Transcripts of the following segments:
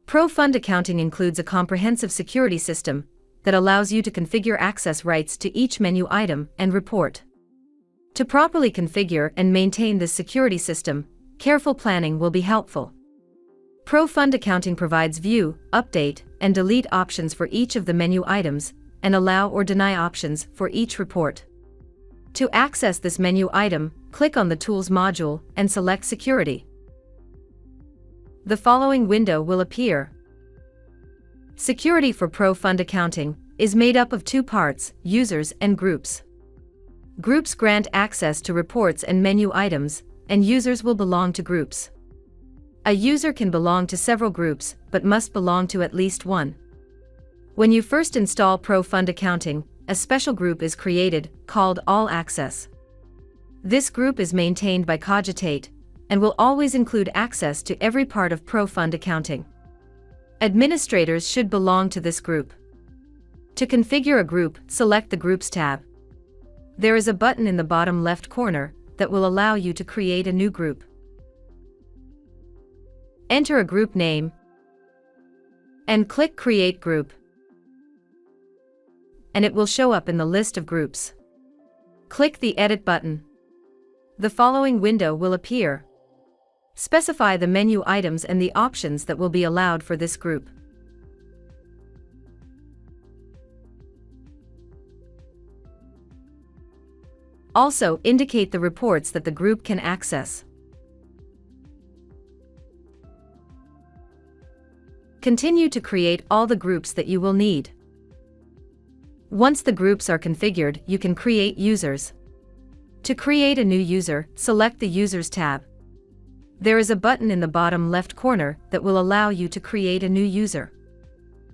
Pro Fund Accounting includes a comprehensive security system that allows you to configure access rights to each menu item and report. To properly configure and maintain this security system, careful planning will be helpful. Pro Fund Accounting provides view, update, and delete options for each of the menu items, and allow or deny options for each report. To access this menu item, click on the Tools module and select Security. The following window will appear. Security for Pro Fund Accounting is made up of two parts, users and groups. Groups grant access to reports and menu items, and users will belong to groups. A user can belong to several groups, but must belong to at least one. When you first install Pro Fund Accounting, a special group is created, called All Access. This group is maintained by Cogitate, and will always include access to every part of Pro Fund Accounting. Administrators should belong to this group. To configure a group, select the Groups tab. There is a button in the bottom left corner that will allow you to create a new group. Enter a group name and click Create Group, and it will show up in the list of groups. Click the Edit button. The following window will appear. Specify the menu items and the options that will be allowed for this group. Also, indicate the reports that the group can access. Continue to create all the groups that you will need. Once the groups are configured, you can create users. To create a new user, select the Users tab. There is a button in the bottom left corner that will allow you to create a new user.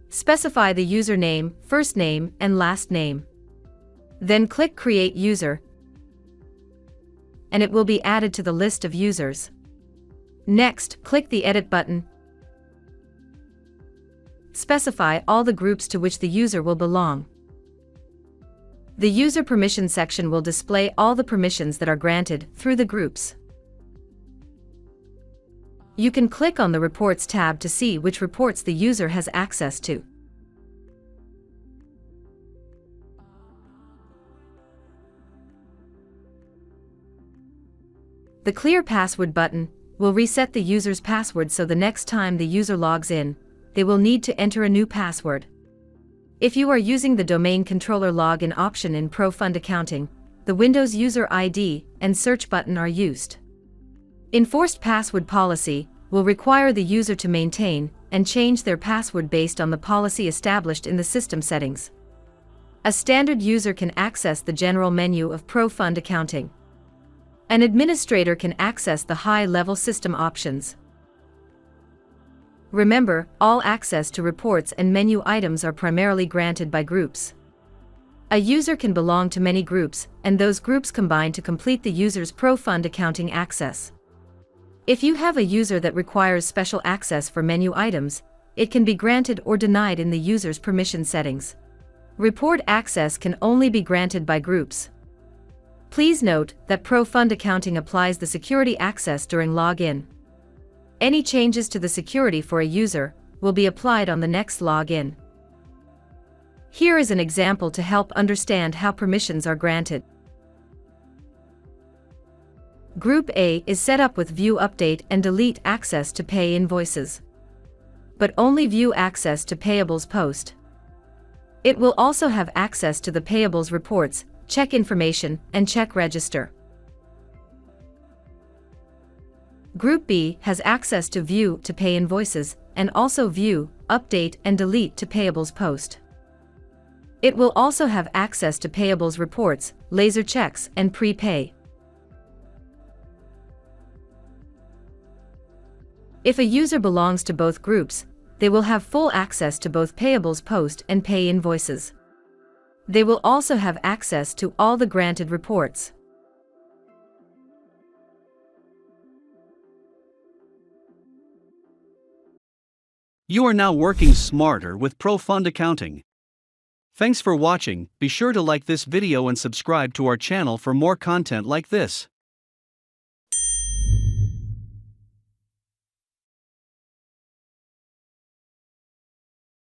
Specify the username, first name, and last name. Then click Create User, and it will be added to the list of users. Next, click the Edit button. Specify all the groups to which the user will belong. The User Permission section will display all the permissions that are granted through the groups. You can click on the Reports tab to see which reports the user has access to. The Clear Password button will reset the user's password, so the next time the user logs in, they will need to enter a new password. If you are using the Domain Controller Login option in Pro Fund Accounting, the Windows User ID and Search button are used. Enforced Password Policy will require the user to maintain and change their password based on the policy established in the system settings. A standard user can access the general menu of Pro Fund Accounting. An administrator can access the high-level system options. Remember, all access to reports and menu items are primarily granted by groups. A user can belong to many groups, and those groups combine to complete the user's Pro Fund Accounting access. If you have a user that requires special access for menu items, it can be granted or denied in the user's permission settings. Report access can only be granted by groups. Please note that Pro Fund Accounting applies the security access during login. Any changes to the security for a user will be applied on the next login. Here is an example to help understand how permissions are granted. Group A is set up with View Update and Delete access to pay invoices, but only view access to Payables Post. It will also have access to the Payables Reports, Check Information, and Check Register. Group B has access to View to Pay Invoices, and also View, Update, and Delete to Payables Post. It will also have access to Payables Reports, Laser Checks, and Prepay. If a user belongs to both groups, they will have full access to both Payables Post and Pay Invoices. They will also have access to all the granted reports. You are now working smarter with Pro Fund Accounting. Thanks for watching. Be sure to like this video and subscribe to our channel for more content like this.